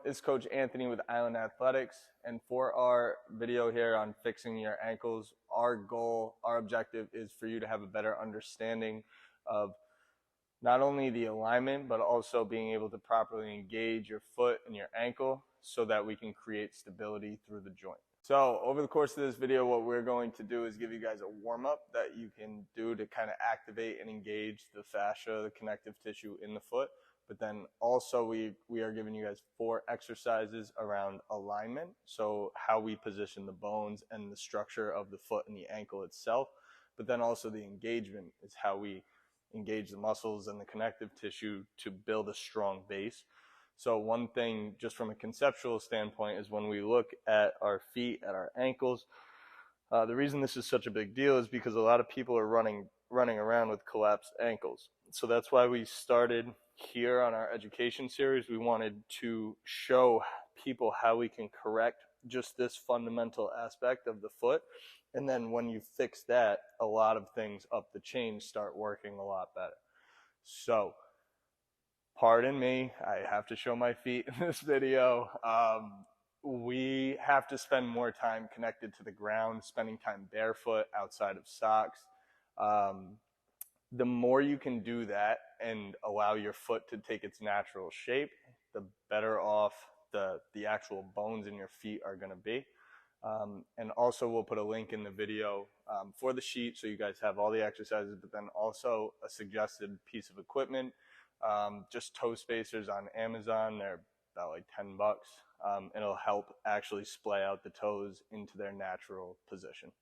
It's Coach Anthony with Island Athletics, and for our video here on fixing your ankles, our goal, our objective is for you to have a better understanding of not only the alignment, but also being able to properly engage your foot and your ankle so that we can create stability through the joint. So over the course of this video, what we're going to do is give you guys a warm-up that you can do to kind of activate and engage the fascia, the connective tissue in the foot. But then also we are giving you guys 4 exercises around alignment, so how we position the bones and the structure of the foot and the ankle itself. But then also the engagement is how we engage the muscles and the connective tissue to build a strong base. So one thing just from a conceptual standpoint is when we look at our feet, at our ankles, the reason this is such a big deal is because a lot of people are running around with collapsed ankles. So that's why we started here on our education series. We wanted to show people how we can correct just this fundamental aspect of the foot. And then when you fix that, a lot of things up the chain start working a lot better. So, pardon me, I have to show my feet in this video. We have to spend more time connected to the ground, spending time barefoot outside of socks. The more you can do that and allow your foot to take its natural shape, the better off the actual bones in your feet are going to be. And also we'll put a link in the video for the sheet so you guys have all the exercises, but then also a suggested piece of equipment, just toe spacers on Amazon. They're about like $10. It'll help actually splay out the toes into their natural position.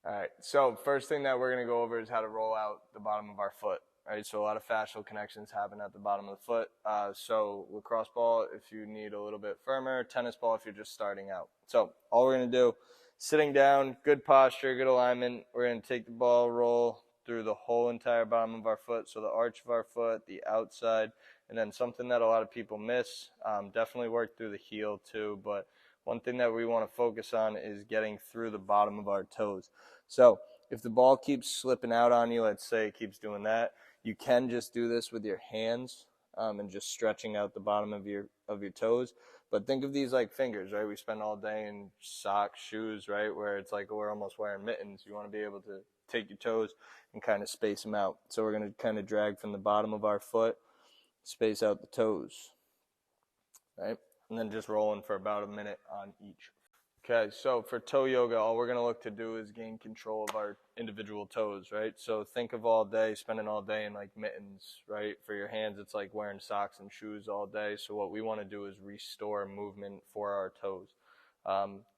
All right, so first thing that we're going to go over is how to roll out the bottom of our foot. Right, so a lot of fascial connections happen at the bottom of the foot. So lacrosse ball if you need a little bit firmer, tennis ball if you're just starting out. So all we're going to do, sitting down, good posture, good alignment. We're going to take the ball, roll through the whole entire bottom of our foot, so the arch of our foot, the outside, and then something that a lot of people miss, definitely work through the heel too, but one thing that we want to focus on is getting through the bottom of our toes. So if the ball keeps slipping out on you, let's say it keeps doing that, you can just do this with your hands and just stretching out the bottom of your toes. But think of these like fingers, right? We spend all day in socks, shoes, right, where it's like we're almost wearing mittens. You want to be able to take your toes and kind of space them out. So we're going to kind of drag from the bottom of our foot, space out the toes, right? And then just rolling for about a minute on each. Okay, so for toe yoga, all we're going to look to do is gain control of our individual toes, right? So think of all day, spending all day in like mittens, right? For your hands, it's like wearing socks and shoes all day. So what we want to do is restore movement for our toes.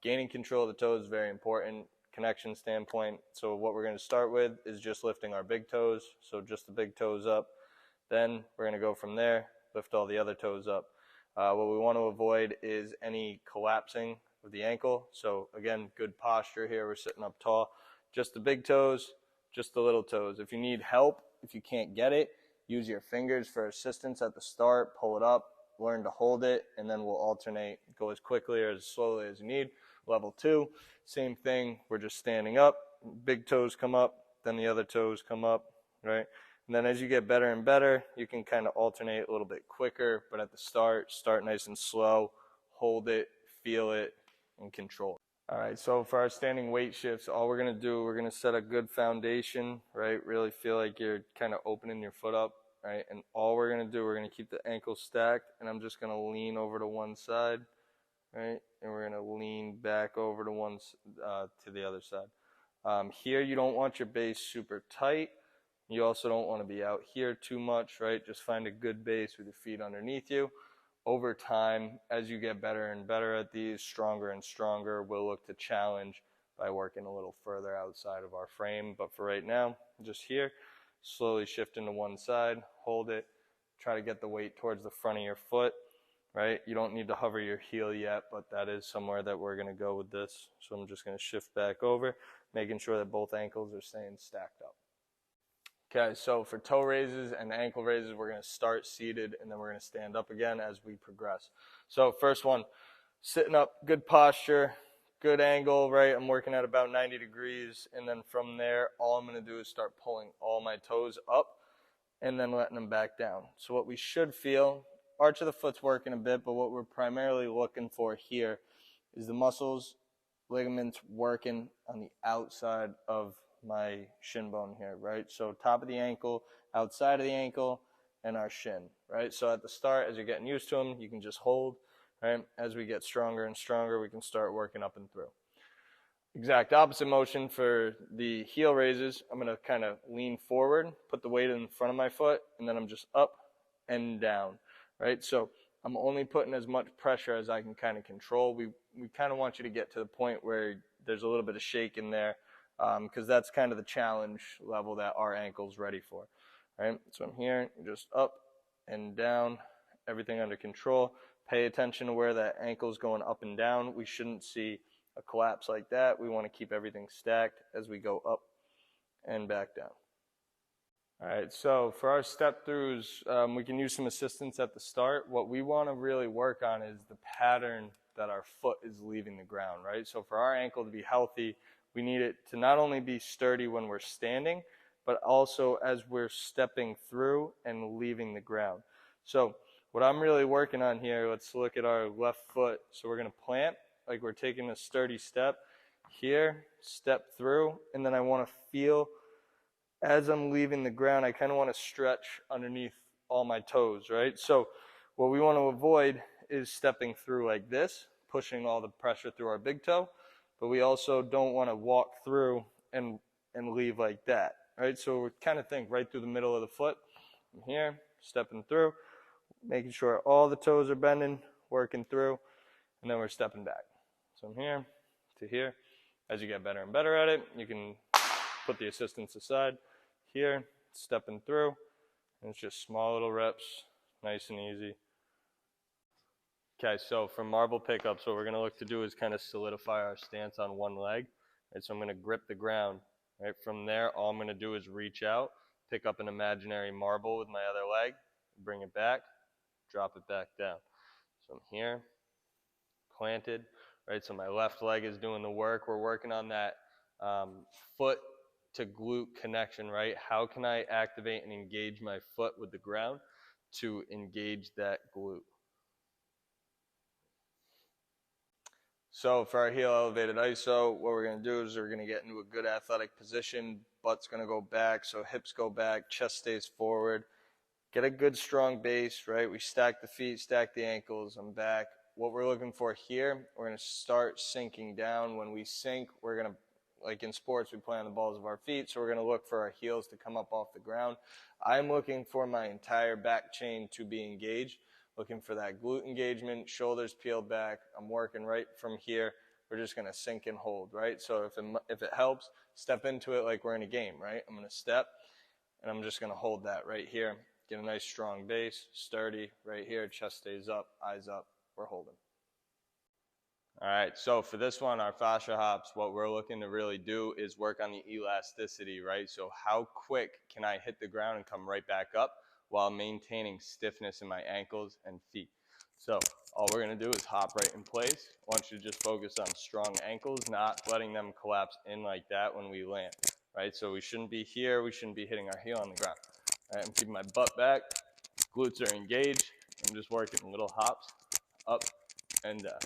Gaining control of the toes is very important, connection standpoint. So what we're going to start with is just lifting our big toes. So just the big toes up. Then we're going to go from there, lift all the other toes up. What we want to avoid is any collapsing of the ankle. So again, good posture here. We're sitting up tall. Just the big toes, just the little toes. If you need help, if you can't get it, use your fingers for assistance at the start. Pull it up, learn to hold it, and then we'll alternate. Go as quickly or as slowly as you need. Level 2, same thing. We're just standing up. Big toes come up, then the other toes come up, right? And then as you get better and better, you can kind of alternate a little bit quicker, but at the start nice and slow, hold it, feel it, and control. All right, so for our standing weight shifts, all we're going to do, we're going to set a good foundation, right? Really feel like you're kind of opening your foot up, right? And all we're going to do, we're going to keep the ankles stacked, and I'm just going to lean over to one side, right? And we're going to lean back over to the other side. Here, you don't want your base super tight. You also don't want to be out here too much, right? Just find a good base with your feet underneath you. Over time, as you get better and better at these, stronger and stronger, we'll look to challenge by working a little further outside of our frame. But for right now, just here, slowly shift into one side, hold it, try to get the weight towards the front of your foot, right? You don't need to hover your heel yet, but that is somewhere that we're going to go with this. So I'm just going to shift back over, making sure that both ankles are staying stacked up. Okay, so for toe raises and ankle raises, we're going to start seated, and then we're going to stand up again as we progress. So first one, sitting up, good posture, good angle, right? I'm working at about 90 degrees, and then from there, all I'm going to do is start pulling all my toes up and then letting them back down. So what we should feel arch of the foot's working a bit, but what we're primarily looking for here is the muscles, ligaments working on the outside of my shin bone here, right? So top of the ankle, outside of the ankle, and our shin, right? So at the start, as you're getting used to them, you can just hold, right? As we get stronger and stronger, we can start working up and through. Exact opposite motion for the heel raises. I'm going to kind of lean forward, put the weight in front of my foot, and then I'm just up and down, right? So I'm only putting as much pressure as I can kind of control. We kind of want you to get to the point where there's a little bit of shake in there, because that's kind of the challenge level that our ankle's ready for, right? So I'm here, just up and down, everything under control. Pay attention to where that ankle's going up and down. We shouldn't see a collapse like that. We want to keep everything stacked as we go up and back down. All right, so for our step throughs, we can use some assistance at the start. What we want to really work on is the pattern that our foot is leaving the ground, right? So for our ankle to be healthy, we need it to not only be sturdy when we're standing, but also as we're stepping through and leaving the ground. So what I'm really working on here, let's look at our left foot. So we're going to plant like we're taking a sturdy step here, step through, and then I want to feel as I'm leaving the ground, I kind of want to stretch underneath all my toes, right? So what we want to avoid is stepping through like this, pushing all the pressure through our big toe, but we also don't want to walk through and leave like that, right? So we kind of think right through the middle of the foot. I'm here, stepping through, making sure all the toes are bending, working through, and then we're stepping back. So I'm here to here. As you get better and better at it, you can put the assistance aside. Here, stepping through, and it's just small little reps, nice and easy. Okay, so for marble pickups, what we're going to look to do is kind of solidify our stance on one leg. Right, so I'm going to grip the ground. Right, from there, all I'm going to do is reach out, pick up an imaginary marble with my other leg, bring it back, drop it back down. So I'm here, planted. Right, so my left leg is doing the work. We're working on that foot to glute connection, right? How can I activate and engage my foot with the ground to engage that glute? So for our heel elevated iso, what we're going to do is we're going to get into a good athletic position. Butt's going to go back, so hips go back, chest stays forward. Get a good strong base, right? We stack the feet, stack the ankles. I'm back. What we're looking for here, we're going to start sinking down. When we sink, we're going to, like in sports, we play on the balls of our feet, so we're going to look for our heels to come up off the ground. I'm looking for my entire back chain to be engaged, looking for that glute engagement, shoulders peeled back. I'm working right from here. We're just going to sink and hold, right? So if it helps, step into it like we're in a game, right? I'm going to step, and I'm just going to hold that right here. Get a nice strong base, sturdy, right here, chest stays up, eyes up. We're holding. All right, so for this one, our fascia hops, what we're looking to really do is work on the elasticity, right? So how quick can I hit the ground and come right back up while maintaining stiffness in my ankles and feet? So all we're gonna do is hop right in place. I want you to just focus on strong ankles, not letting them collapse in like that when we land, right? So we shouldn't be here, we shouldn't be hitting our heel on the ground. All right, I'm keeping my butt back, glutes are engaged. I'm just working little hops, up and down.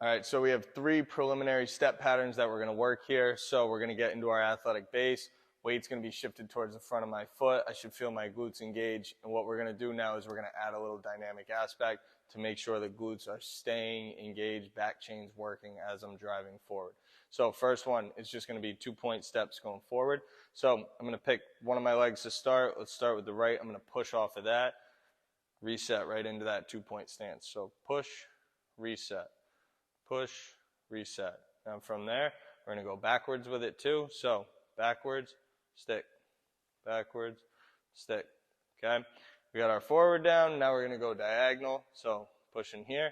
All right, so we have 3 preliminary step patterns that we're going to work here. So we're going to get into our athletic base. Weight's going to be shifted towards the front of my foot. I should feel my glutes engaged. And what we're going to do now is we're going to add a little dynamic aspect to make sure the glutes are staying engaged, back chains working as I'm driving forward. So first one is just going to be 2-point steps going forward. So I'm going to pick one of my legs to start. Let's start with the right. I'm going to push off of that, reset right into that 2-point stance. So push, reset. Push, reset. Now from there, we're going to go backwards with it too. So backwards, stick, backwards, stick. Okay? We got our forward down. Now we're going to go diagonal. So pushing here,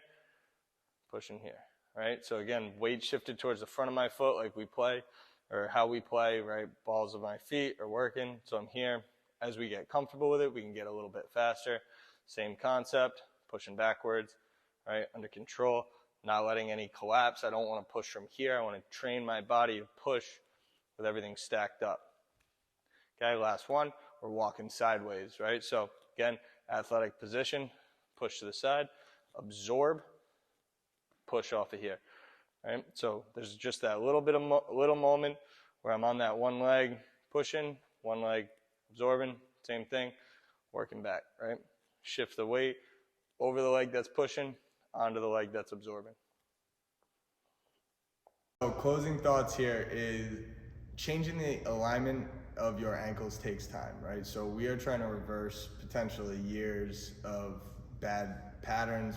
pushing here. Right? So again, weight shifted towards the front of my foot like we play, or how we play, right? Balls of my feet are working. So I'm here. As we get comfortable with it, we can get a little bit faster. Same concept, pushing backwards, right? Under control. Not letting any collapse. I don't want to push from here. I want to train my body to push with everything stacked up. Okay, last one. We're walking sideways, right? So again, athletic position, push to the side, absorb, push off of here. Right? So there's just that little bit of little moment where I'm on that one leg pushing, one leg absorbing, same thing, working back, right? Shift the weight over the leg that's pushing onto the leg that's absorbing. So closing thoughts here is changing the alignment of your ankles takes time, right? So we are trying to reverse potentially years of bad patterns,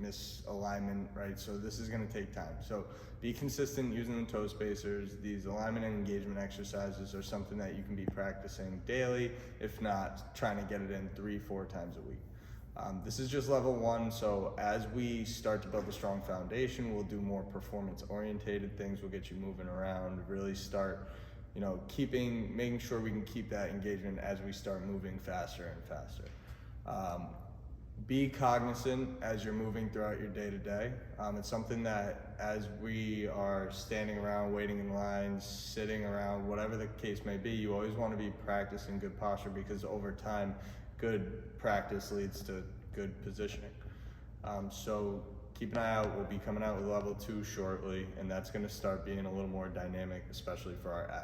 misalignment, right? So this is going to take time. So be consistent using the toe spacers. These alignment and engagement exercises are something that you can be practicing daily, if not trying to get it in 3-4 times a week. This is just level 1, so as we start to build a strong foundation, we'll do more performance-orientated things. We'll get you moving around, really start, making sure we can keep that engagement as we start moving faster and faster. Be cognizant as you're moving throughout your day-to-day. It's something that as we are standing around, waiting in lines, sitting around, whatever the case may be, you always want to be practicing good posture, because over time, good practice leads to good positioning. So keep an eye out. We'll be coming out with level 2 shortly, and that's going to start being a little more dynamic, especially for our athletes.